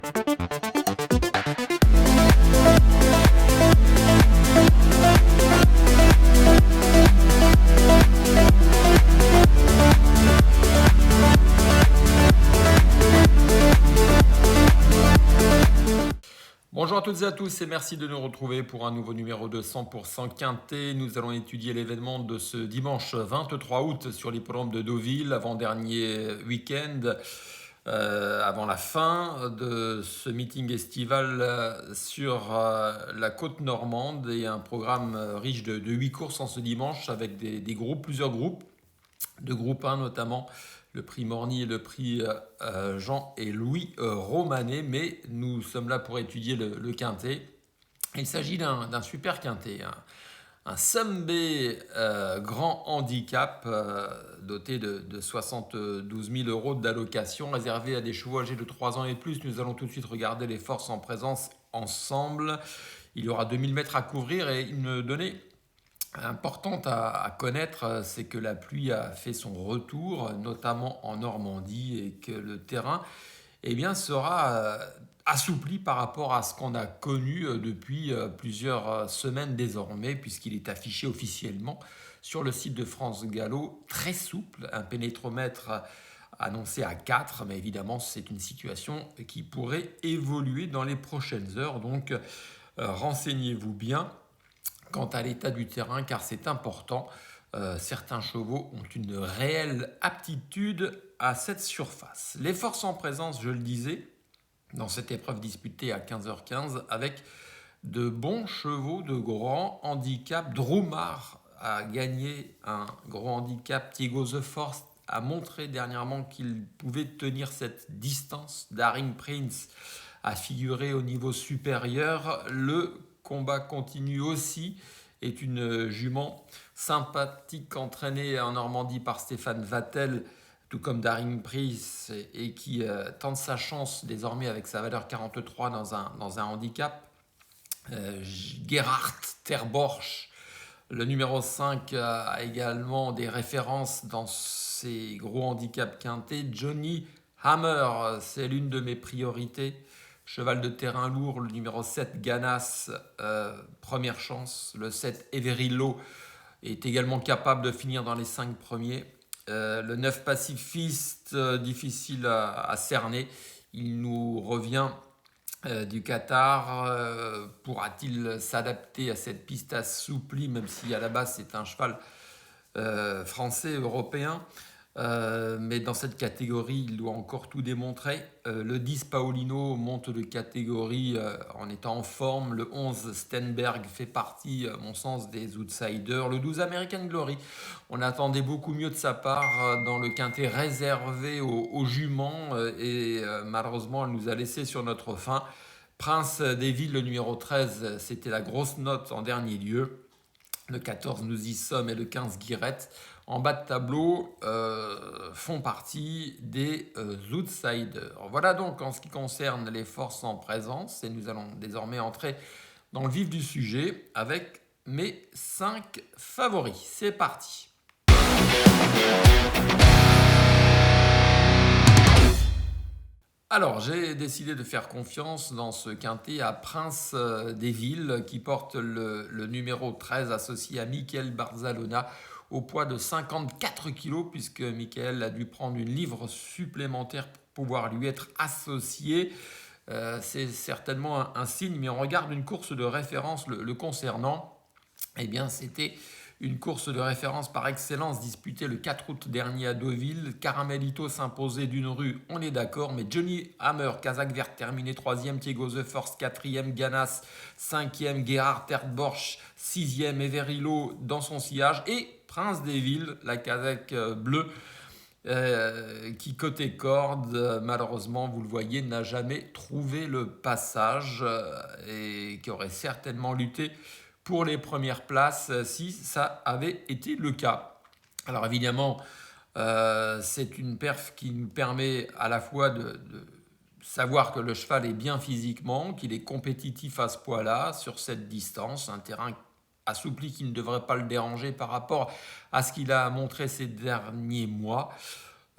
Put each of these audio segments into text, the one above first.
Bonjour à toutes et à tous et merci de nous retrouver pour un nouveau numéro de 100% Quintet. Nous allons étudier l'événement de ce dimanche 23 août sur l'hippodrome de Deauville, avant-dernier week-end, avant la fin de ce meeting estival sur la côte normande et un programme riche de 8 courses en ce dimanche avec des groupes, plusieurs groupes, de groupe 1 notamment, le prix Morny et le prix Jean et Louis Romanet, mais nous sommes là pour étudier le quintet. Il s'agit d'un super quintet, un Someday grand handicap doté de 72 000 euros d'allocation réservé à des chevaux âgés de 3 ans et plus. Nous allons tout de suite regarder les forces en présence ensemble. Il y aura 2000 mètres à couvrir et une donnée importante à connaître, c'est que la pluie a fait son retour, notamment en Normandie, et que le terrain sera assoupli par rapport à ce qu'on a connu depuis plusieurs semaines désormais, puisqu'il est affiché officiellement sur le site de France Gallo, très souple, un pénétromètre annoncé à 4, mais évidemment c'est une situation qui pourrait évoluer dans les prochaines heures, donc renseignez-vous bien quant à l'état du terrain, car c'est important. Certains chevaux ont une réelle aptitude à cette surface. Les forces en présence, je le disais, dans cette épreuve disputée à 15h15, avec de bons chevaux de grand handicap. Dromard a gagné un gros handicap. Thiego The Force a montré dernièrement qu'il pouvait tenir cette distance. Daring Prince a figuré au niveau supérieur. Le combat continue aussi est une jument sympathique entraînée en Normandie par Stéphane Vattel, tout comme Daring Prince, et qui tente sa chance désormais avec sa valeur 43 dans un handicap. Gerhard Terborch, le numéro 5, a également des références dans ces gros handicaps quintés. Johnny Hammer, c'est l'une de mes priorités. Cheval de terrain lourd, le numéro 7, Ganas, première chance. Le 7, Everillo, est également capable de finir dans les 5 premiers. Le 9, Pacifiste, difficile à cerner. Il nous revient du Qatar. Pourra-t-il s'adapter à cette piste assouplie, même si à la base c'est un cheval français, européen, mais dans cette catégorie, il doit encore tout démontrer. Le 10, Paolino, monte de catégorie en étant en forme. Le 11, Stenberg, fait partie, à mon sens, des outsiders. Le 12, American Glory, on attendait beaucoup mieux de sa part dans le quintet réservé aux juments, et malheureusement, elle nous a laissé sur notre faim. Prince des Villes, le numéro 13, c'était la grosse note en dernier lieu. Le 14, Nous y sommes, et le 15, Guirette, en bas de tableau, font partie des outsiders. Voilà donc en ce qui concerne les forces en présence, et nous allons désormais entrer dans le vif du sujet avec mes 5 favoris. C'est parti. Alors, j'ai décidé de faire confiance dans ce quintet à Prince des Villes, qui porte le numéro 13 associé à Michael Barzalona, au poids de 54 kg, puisque Michael a dû prendre une livre supplémentaire pour pouvoir lui être associé. C'est certainement un signe, mais on regarde une course de référence le concernant. Eh bien, c'était une course de référence par excellence disputée le 4 août dernier à Deauville. Caramelito s'imposait d'une rue, on est d'accord, mais Johnny Hammer, Kazakh Vert, terminé 3e, Thiego The Force 4e, Ganas 5e, Gerhard Terborch 6e, Everillo dans son sillage, et Prince des Villes, la Kazakh bleue, qui côté corde, malheureusement, vous le voyez, n'a jamais trouvé le passage, et qui aurait certainement lutté pour les premières places si ça avait été le cas. Alors évidemment, c'est une perf qui nous permet à la fois de savoir que le cheval est bien physiquement, qu'il est compétitif à ce poids-là, sur cette distance, un terrain assoupli qui ne devrait pas le déranger par rapport à ce qu'il a montré ces derniers mois.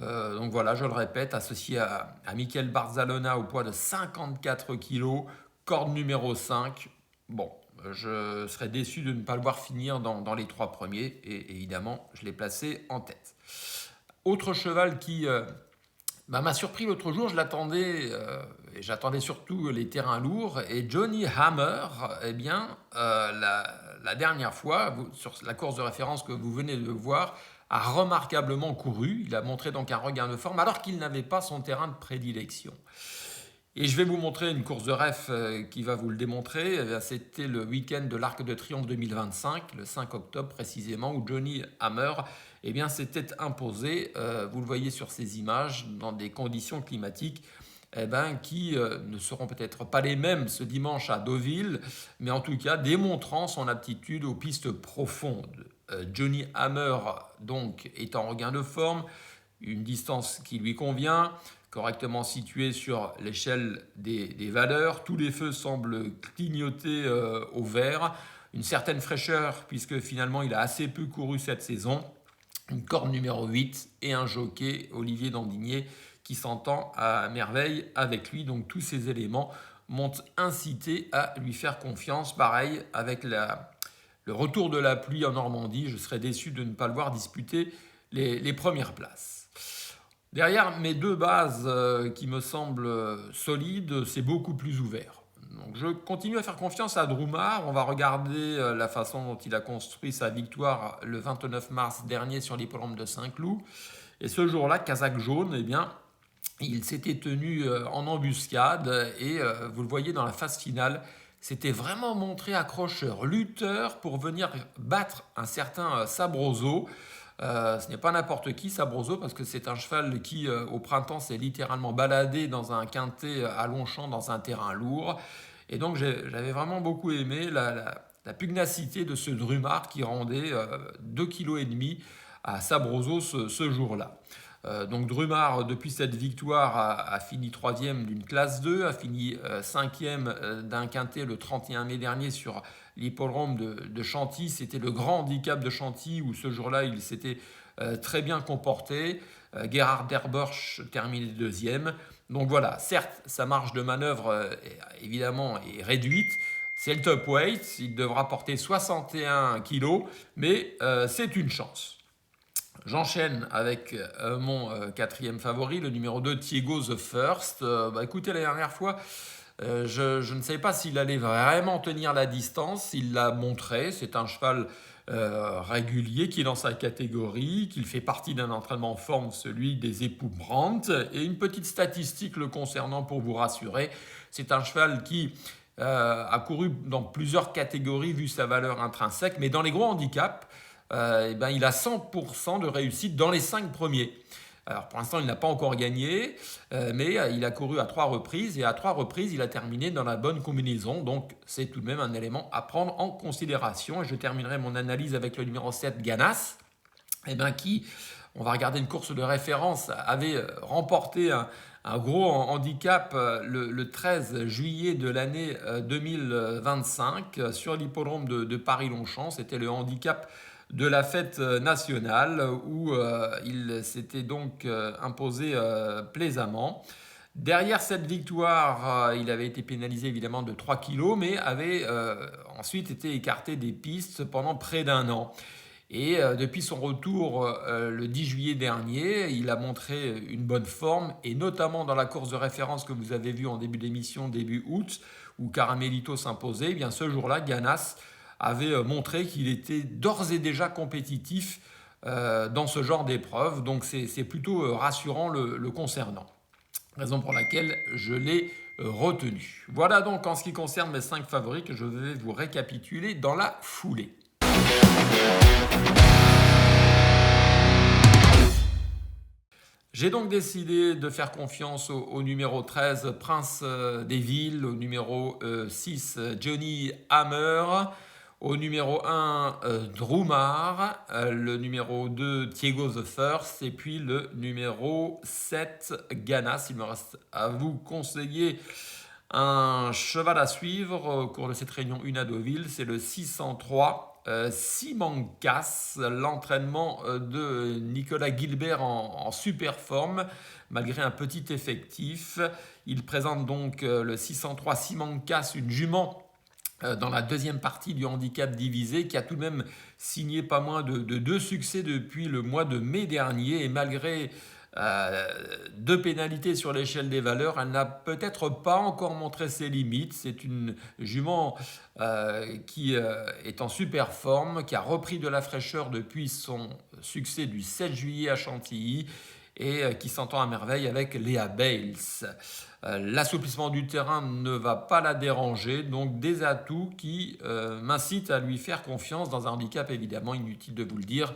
Donc voilà, je le répète, associé à Michael Barzalona au poids de 54 kg, corde numéro 5. Bon, je serais déçu de ne pas le voir finir dans les 3 premiers. Et évidemment, je l'ai placé en tête. Autre cheval qui m'a surpris l'autre jour, je l'attendais, et j'attendais surtout les terrains lourds. Et Johnny Hammer, eh bien, la dernière fois, sur la course de référence que vous venez de voir, a remarquablement couru. Il a montré donc un regain de forme alors qu'il n'avait pas son terrain de prédilection. Et je vais vous montrer une course de ref qui va vous le démontrer. C'était le week-end de l'Arc de Triomphe 2025, le 5 octobre précisément, où Johnny Hammer s'était imposé, vous le voyez sur ces images, dans des conditions climatiques qui ne seront peut-être pas les mêmes ce dimanche à Deauville, mais en tout cas démontrant son aptitude aux pistes profondes. Johnny Hammer donc est en regain de forme, une distance qui lui convient, correctement située sur l'échelle des valeurs. Tous les feux semblent clignoter au vert. Une certaine fraîcheur puisque finalement il a assez peu couru cette saison. Une corde numéro 8 et un jockey, Olivier Dandigné, qui s'entend à merveille avec lui. Donc tous ces éléments m'ont incité à lui faire confiance. Pareil, avec le retour de la pluie en Normandie, je serais déçu de ne pas le voir disputer les premières places. Derrière mes deux bases qui me semblent solides, c'est beaucoup plus ouvert. Donc je continue à faire confiance à Droumard. On va regarder la façon dont il a construit sa victoire le 29 mars dernier sur l'hippodrome de Saint-Cloud. Et ce jour-là, Kazakh Jaune, il s'était tenu en embuscade et vous le voyez dans la phase finale, s'était vraiment montré accrocheur, lutteur pour venir battre un certain Sabroso. Ce n'est pas n'importe qui, Sabroso, parce que c'est un cheval qui, au printemps, s'est littéralement baladé dans un quintet à Longchamp, dans un terrain lourd. Et donc, j'avais vraiment beaucoup aimé la pugnacité de ce Drumard qui rendait 2,5 kg à Sabroso ce jour-là. Donc Drumard, depuis cette victoire, a fini 3e d'une classe 2, a fini 5e d'un quintet le 31 mai dernier sur l'hippodrome de Chantilly. C'était le grand handicap de Chantilly où ce jour-là il s'était très bien comporté. Gerhard Derborch terminé 2e. Donc voilà, certes sa marge de manœuvre évidemment est réduite. C'est le top weight, il devra porter 61 kg, mais c'est une chance. J'enchaîne avec mon quatrième favori, le numéro 2, Thiego The First. Écoutez, la dernière fois, je ne savais pas s'il allait vraiment tenir la distance. Il l'a montré. C'est un cheval régulier qui est dans sa catégorie, qu'il fait partie d'un entraînement en forme, celui des époux Brandt. Et une petite statistique le concernant pour vous rassurer. C'est un cheval qui a couru dans plusieurs catégories vu sa valeur intrinsèque, mais dans les gros handicaps, il a 100% de réussite dans les 5 premiers. Alors pour l'instant, il n'a pas encore gagné, mais il a couru à 3 reprises et à 3 reprises, il a terminé dans la bonne combinaison. Donc c'est tout de même un élément à prendre en considération. Et je terminerai mon analyse avec le numéro 7, Ganas, qui, on va regarder une course de référence, avait remporté un gros handicap le 13 juillet de l'année 2025 sur l'hippodrome de Paris-Longchamp. C'était le handicap de la fête nationale où il s'était donc imposé plaisamment. Derrière cette victoire, il avait été pénalisé évidemment de 3 kg, mais avait ensuite été écarté des pistes pendant près d'un an. Et depuis son retour le 10 juillet dernier, il a montré une bonne forme, et notamment dans la course de référence que vous avez vue en début d'émission, début août, où Caramelito s'imposait. Ce jour-là, Ganas avait montré qu'il était d'ores et déjà compétitif dans ce genre d'épreuve. Donc c'est plutôt rassurant le concernant. Raison pour laquelle je l'ai retenu. Voilà donc en ce qui concerne mes 5 favoris que je vais vous récapituler dans la foulée. J'ai donc décidé de faire confiance au numéro 13, Prince des Villes, au numéro 6, Johnny Hammer, au numéro 1, Droumard, le numéro 2, Thiego The First, et puis le numéro 7, Ganas. Il me reste à vous conseiller un cheval à suivre au cours de cette réunion 1 à Deauville, c'est le 603, Simancas, l'entraînement de Nicolas Gilbert en super forme, malgré un petit effectif. Il présente donc le 603 Simancas, une jument dans la deuxième partie du handicap divisé, qui a tout de même signé pas moins de 2 succès depuis le mois de mai dernier. Et malgré 2 pénalités sur l'échelle des valeurs, elle n'a peut-être pas encore montré ses limites. C'est une jument qui est en super forme, qui a repris de la fraîcheur depuis son succès du 7 juillet à Chantilly et qui s'entend à merveille avec Léa Bales. L'assouplissement du terrain ne va pas la déranger, donc des atouts qui m'incitent à lui faire confiance dans un handicap, évidemment, inutile de vous le dire,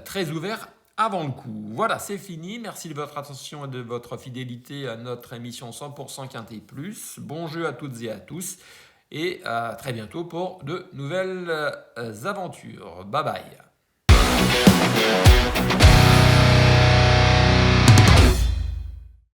très ouvert avant le coup. Voilà, c'est fini. Merci de votre attention et de votre fidélité à notre émission 100% Quintet Plus. Bon jeu à toutes et à tous et à très bientôt pour de nouvelles aventures. Bye bye.